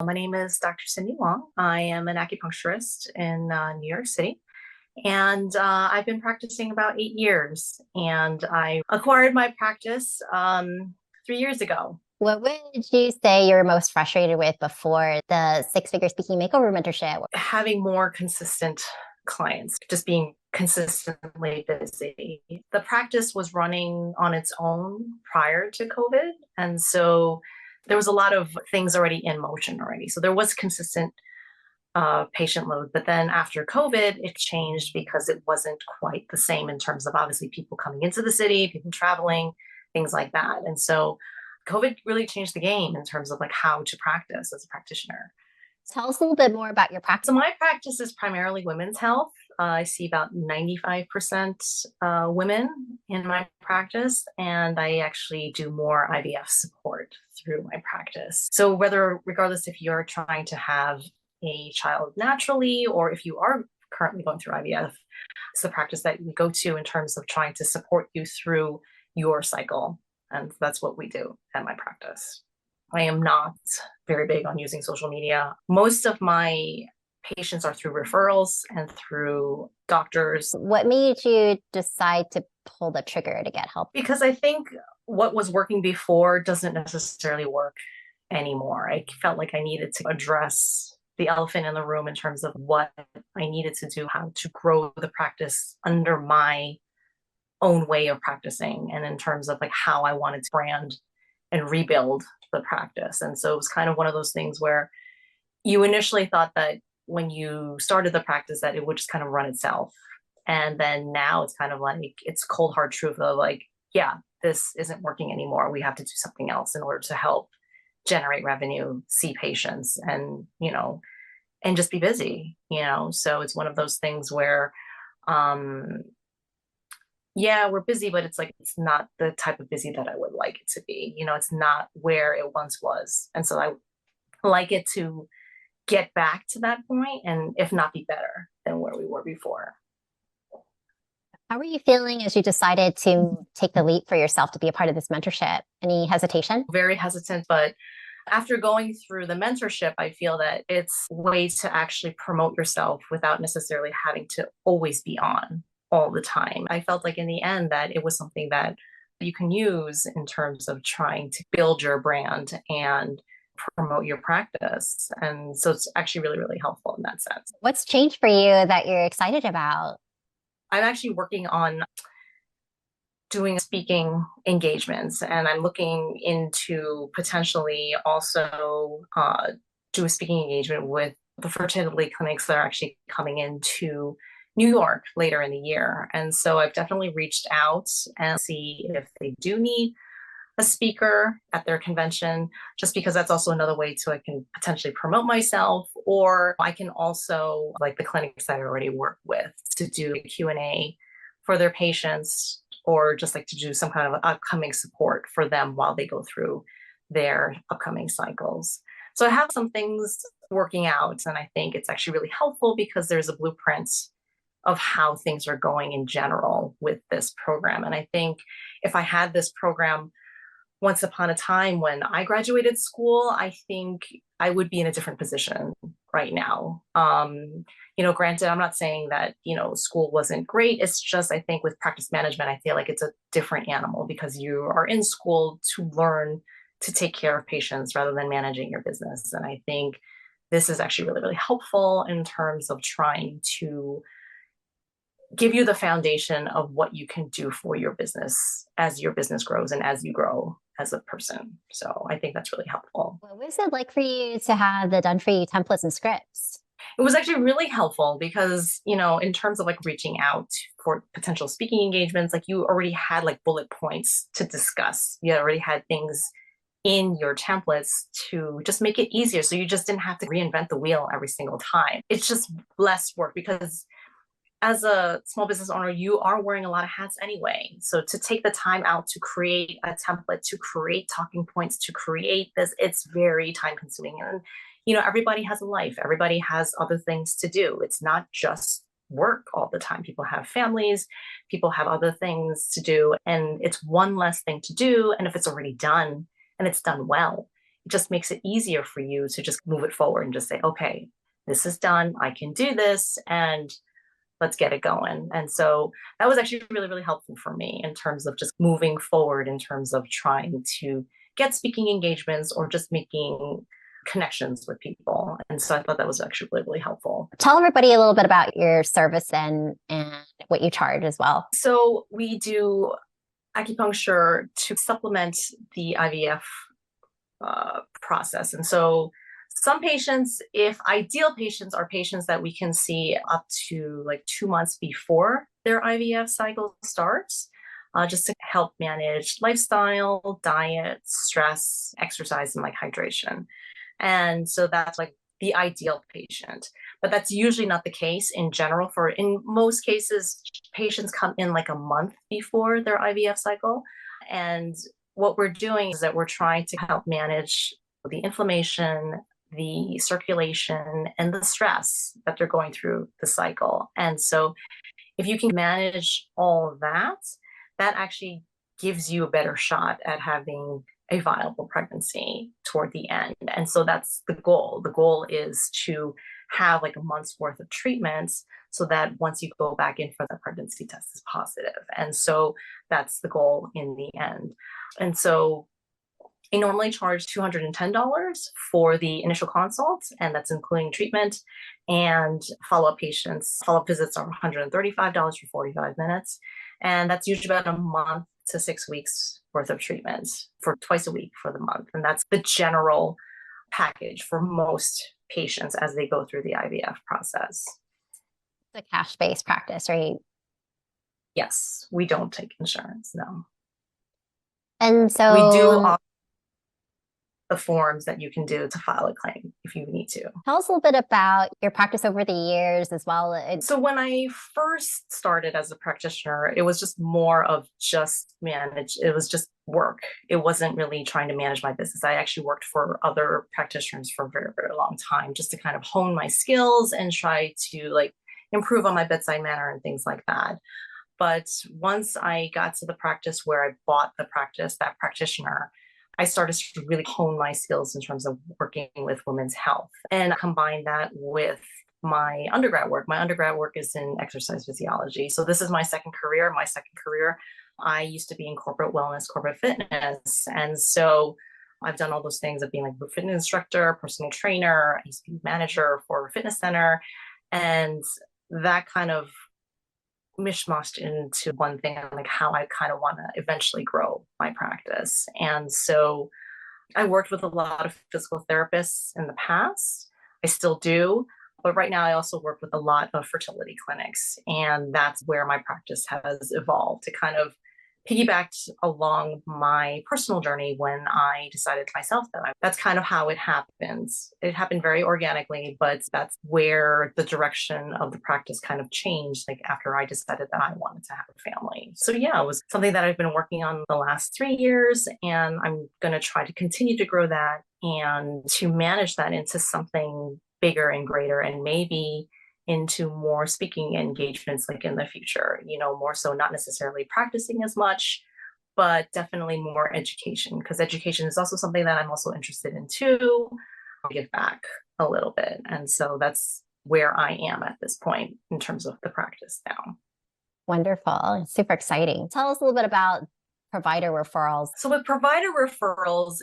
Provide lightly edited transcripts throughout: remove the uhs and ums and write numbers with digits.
My name is Dr. Cindy Wong. I am an acupuncturist in New York City, and I've been practicing about 8 years. And I acquired my practice 3 years ago. What would you say you're most frustrated with before the six-figure Speaking Makeover Mentorship? Having more consistent clients, just being consistently busy. The practice was running on its own prior to COVID. And so there was a lot of things already in motion already. So there was consistent patient load. But then after COVID, it changed because it wasn't quite the same in terms of obviously people coming into the city, people traveling, things like that. And so COVID really changed the game in terms of like how to practice as a practitioner. Tell us a little bit more about your practice. So my practice is primarily women's health. I see about 95% women in my practice, and I actually do more IVF support through my practice. So regardless if you're trying to have a child naturally or if you are currently going through IVF, it's the practice that we go to in terms of trying to support you through your cycle. And that's what we do at my practice. I am not very big on using social media. Most of my patients are through referrals and through doctors. What made you decide to pull the trigger to get help? Because I think what was working before doesn't necessarily work anymore. I felt like I needed to address the elephant in the room in terms of what I needed to do, how to grow the practice under my own way of practicing, and in terms of like how I wanted to brand and rebuild the practice. And so it was kind of one of those things where you initially thought that when you started the practice that it would just kind of run itself. And then now it's kind of like, it's cold hard truth of like, yeah, this isn't working anymore. We have to do something else in order to help generate revenue, see patients, and, and just be busy, So it's one of those things where, yeah, we're busy, but it's like, it's not the type of busy that I would like it to be. It's not where it once was. And so I like it to get back to that point, and if not be better than where we were before. How were you feeling as you decided to take the leap for yourself to be a part of this mentorship? Any hesitation? Very hesitant, but after going through the mentorship, I feel that it's ways to actually promote yourself without necessarily having to always be on all the time. I felt like in the end that it was something that you can use in terms of trying to build your brand and promote your practice. And so it's actually really, really helpful in that sense. What's changed for you that you're excited about? I'm actually working on doing speaking engagements, and I'm looking into potentially also do a speaking engagement with the fertility clinics that are actually coming into New York later in the year. And so I've definitely reached out and see if they do need a speaker at their convention, just because that's also another way to I can potentially promote myself, or I can also, like the clinics that I already work with, to do a Q&A for their patients, or just like to do some kind of upcoming support for them while they go through their upcoming cycles. So I have some things working out, and I think it's actually really helpful because there's a blueprint of how things are going in general with this program. And I think if I had this program once upon a time when I graduated school, I think I would be in a different position right now. Granted, I'm not saying that, school wasn't great. It's just, I think with practice management, I feel like it's a different animal because you are in school to learn to take care of patients rather than managing your business. And I think this is actually really, really helpful in terms of trying to give you the foundation of what you can do for your business as your business grows and as you grow as a person. So I think that's really helpful. What was it like for you to have the done for you templates and scripts? It was actually really helpful because, in terms of like reaching out for potential speaking engagements, like you already had like bullet points to discuss. You already had things in your templates to just make it easier. So you just didn't have to reinvent the wheel every single time. It's just less work because as a small business owner, you are wearing a lot of hats anyway. So to take the time out to create a template, to create talking points, to create this, it's very time consuming. And, everybody has a life. Everybody has other things to do. It's not just work all the time. People have families, people have other things to do, and it's one less thing to do. And if it's already done and it's done well, just makes it easier for you to just move it forward and just say, okay, this is done. I can do this. And let's get it going. And so that was actually really, really helpful for me in terms of just moving forward, in terms of trying to get speaking engagements or just making connections with people. And so I thought that was actually really, really helpful. Tell everybody a little bit about your service and what you charge as well. So we do acupuncture to supplement the IVF process. And so some patients, if ideal patients, are patients that we can see up to like 2 months before their IVF cycle starts, just to help manage lifestyle, diet, stress, exercise, and like hydration. And so that's like the ideal patient. But that's usually not the case in general. In most cases, patients come in like a month before their IVF cycle. And what we're doing is that we're trying to help manage the inflammation, the circulation, and the stress that they're going through the cycle. And so if you can manage all of that, that actually gives you a better shot at having a viable pregnancy toward the end. And so that's the goal. The goal is to have like a month's worth of treatments so that once you go back in for the pregnancy test is positive. And so that's the goal in the end. And so I normally charge $210 for the initial consult, and that's including treatment, and follow-up visits are $135 for 45 minutes. And that's usually about a month to 6 weeks worth of treatment for twice a week for the month. And that's the general package for most patients as they go through the IVF process. It's a cash-based practice, right? Yes, we don't take insurance, no. And so we do offer the forms that you can do to file a claim if you need to. Tell us a little bit about your practice over the years as well. So when I first started as a practitioner, it was just more of it was just work. It wasn't really trying to manage my business. I actually worked for other practitioners for a very, very long time just to kind of hone my skills and try to like improve on my bedside manner and things like that. But once I got to the practice where I bought the practice, that practitioner, I started to really hone my skills in terms of working with women's health and combine that with my undergrad work. My undergrad work is in exercise physiology. So this is my second career. I used to be in corporate wellness, corporate fitness. And so I've done all those things of being like a fitness instructor, personal trainer, I used to be manager for a fitness center. And that kind of mishmashed into one thing, like how I kind of want to eventually grow my practice. And so I worked with a lot of physical therapists in the past. I still do. But right now I also work with a lot of fertility clinics. And that's where my practice has evolved to kind of piggybacked along my personal journey when I decided myself that's kind of how it happens. It happened very organically, but that's where the direction of the practice kind of changed, like after I decided that I wanted to have a family. So yeah, it was something that I've been working on the last 3 years, and I'm going to try to continue to grow that and to manage that into something bigger and greater, and maybe into more speaking engagements like in the future, more so not necessarily practicing as much, but definitely more education, because education is also something that I'm also interested in too. I'll give back a little bit. And so that's where I am at this point in terms of the practice now. Wonderful. Super exciting. Tell us a little bit about provider referrals. So with provider referrals,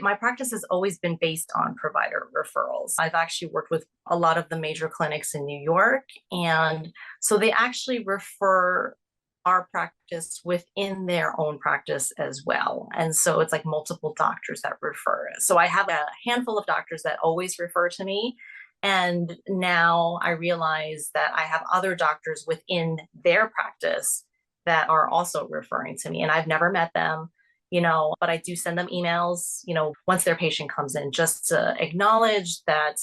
my practice has always been based on provider referrals. I've actually worked with a lot of the major clinics in New York. And so they actually refer our practice within their own practice as well. And so it's like multiple doctors that refer. So I have a handful of doctors that always refer to me. And now I realize that I have other doctors within their practice that are also referring to me. And I've never met them, but I do send them emails, once their patient comes in, just to acknowledge that,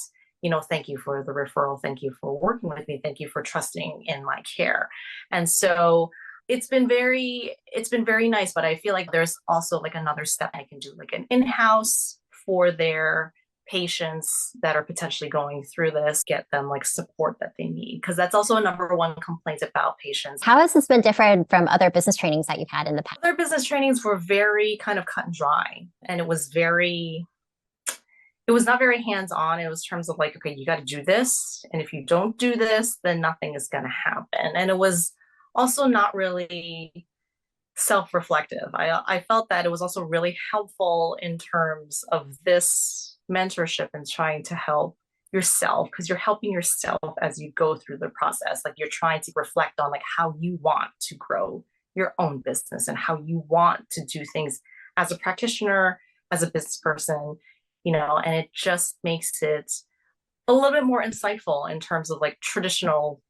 thank you for the referral. Thank you for working with me. Thank you for trusting in my care. And so it's been very nice, but I feel like there's also like another step I can do, like an in-house for their patients that are potentially going through this, get them like support that they need, because that's also a number one complaint about patients. How has this been different from other business trainings that you've had in the past? Other business trainings were very kind of cut and dry, and it was very it was not very hands-on. It was terms of like, okay, you got to do this. And if you don't do this, then nothing is going to happen. And it was also not really self-reflective. I felt that it was also really helpful in terms of this mentorship and trying to help yourself, because you're helping yourself as you go through the process. Like you're trying to reflect on like how you want to grow your own business and how you want to do things as a practitioner, as a business person, and it just makes it a little bit more insightful in terms of like traditional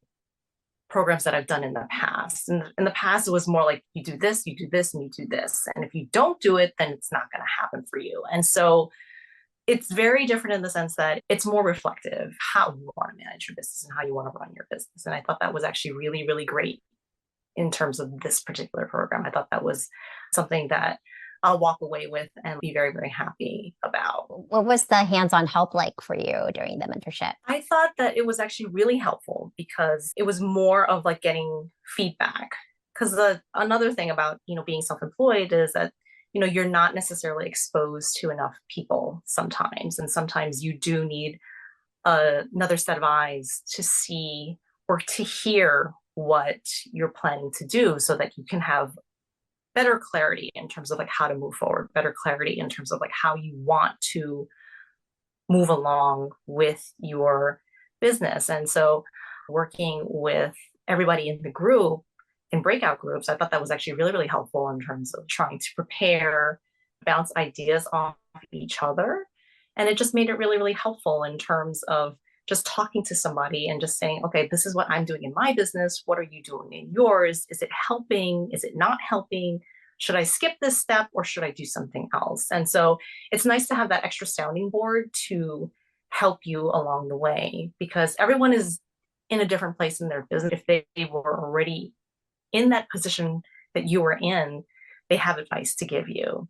programs that I've done in the past. And in the past, it was more like you do this, you do this, and you do this. And if you don't do it, then it's not going to happen for you. And so it's very different in the sense that it's more reflective how you want to manage your business and how you want to run your business. And I thought that was actually really, really great in terms of this particular program. I thought that was something that I'll walk away with and be very, very happy about. What was the hands-on help like for you during the mentorship? I thought that it was actually really helpful because it was more of like getting feedback. Because another thing about, being self-employed is that, you're not necessarily exposed to enough people sometimes. And sometimes you do need another set of eyes to see or to hear what you're planning to do so that you can have better clarity in terms of like how to move forward, better clarity in terms of like how you want to move along with your business. And so working with everybody in the group in breakout groups, I thought that was actually really, really helpful in terms of trying to prepare, bounce ideas off each other. And it just made it really, really helpful in terms of just talking to somebody and just saying, okay, this is what I'm doing in my business. What are you doing in yours? Is it helping? Is it not helping? Should I skip this step or should I do something else? And so it's nice to have that extra sounding board to help you along the way because everyone is in a different place in their business. If they were already in that position that you were in, they have advice to give you.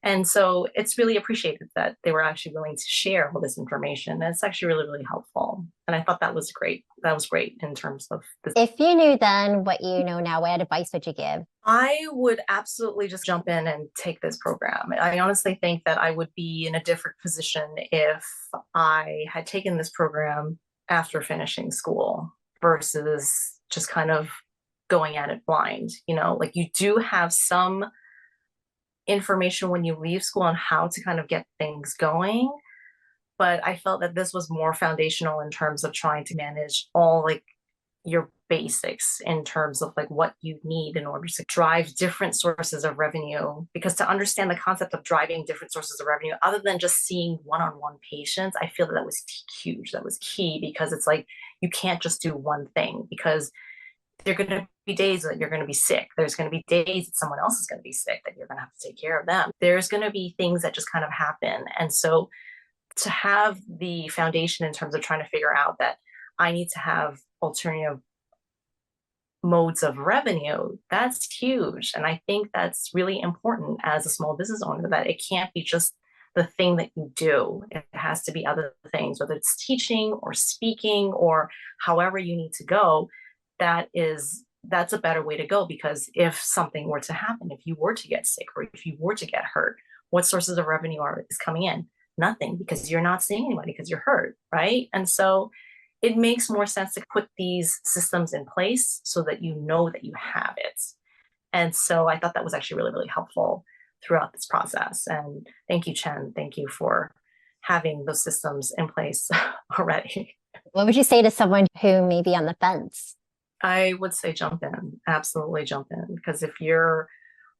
And so it's really appreciated that they were actually willing to share all this information. And it's actually really, really helpful. And I thought that was great. That was great in terms of this. If you knew then what you know now, what advice would you give? I would absolutely just jump in and take this program. I honestly think that I would be in a different position if I had taken this program after finishing school versus just kind of going at it blind. Like you do have some information when you leave school on how to kind of get things going. But I felt that this was more foundational in terms of trying to manage all like your basics in terms of like what you need in order to drive different sources of revenue. Because to understand the concept of driving different sources of revenue, other than just seeing one-on-one patients, I feel that was huge. That was key because it's like you can't just do one thing because there are going to be days that you're going to be sick. There's going to be days that someone else is going to be sick that you're going to have to take care of them. There's going to be things that just kind of happen. And so to have the foundation in terms of trying to figure out that I need to have alternative modes of revenue, that's huge. And I think that's really important as a small business owner, that it can't be just the thing that you do. It has to be other things, whether it's teaching or speaking or however you need to go. That's a better way to go, because if something were to happen, if you were to get sick or if you were to get hurt, what sources of revenue is coming in? Nothing, because you're not seeing anybody because you're hurt, right? And so it makes more sense to put these systems in place so that you know that you have it. And so I thought that was actually really, really helpful throughout this process. And thank you, Chen. Thank you for having those systems in place already. What would you say to someone who may be on the fence? I would say jump in, absolutely jump in, because if you're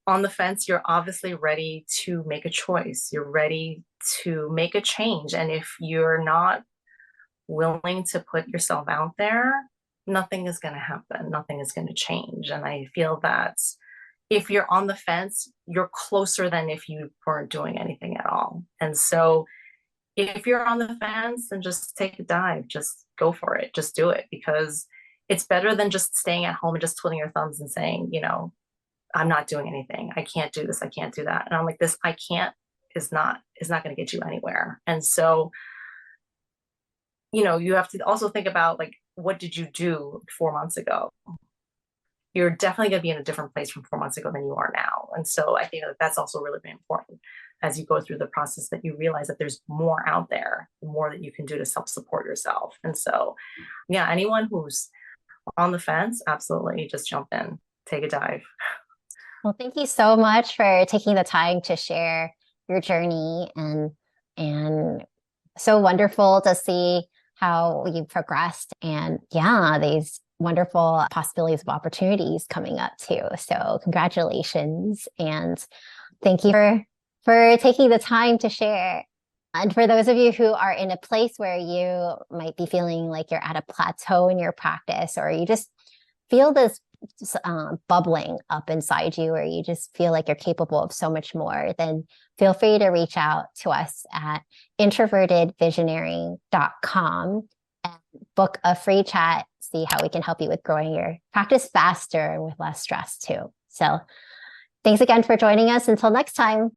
on the fence, you're obviously ready to make a choice. You're ready to make a change. And if you're not willing to put yourself out there, nothing is going to happen. Nothing is going to change. And I feel that if you're on the fence, you're closer than if you weren't doing anything at all. And so if you're on the fence, then just take a dive, just go for it, just do it, because it's better than just staying at home and just twiddling your thumbs and saying, I'm not doing anything. I can't do this. I can't do that. And I'm like, this, I can't is not going to get you anywhere. And so, you have to also think about like, what did you do 4 months ago? You're definitely going to be in a different place from 4 months ago than you are now. And so I think that that's also really, really important. as you go through the process that you realize that there's more out there, more that you can do to self-support yourself. And so, yeah, anyone who's on the fence, absolutely just jump in, take a dive. Well, thank you so much for taking the time to share your journey, and so wonderful to see how you progressed, and yeah, these wonderful possibilities of opportunities coming up too. So congratulations, and thank you for taking the time to share. And for those of you who are in a place where you might be feeling like you're at a plateau in your practice, or you just feel this bubbling up inside you, or you just feel like you're capable of so much more, then feel free to reach out to us at introvertedvisionary.com and book a free chat, see how we can help you with growing your practice faster and with less stress too. So thanks again for joining us. Until next time.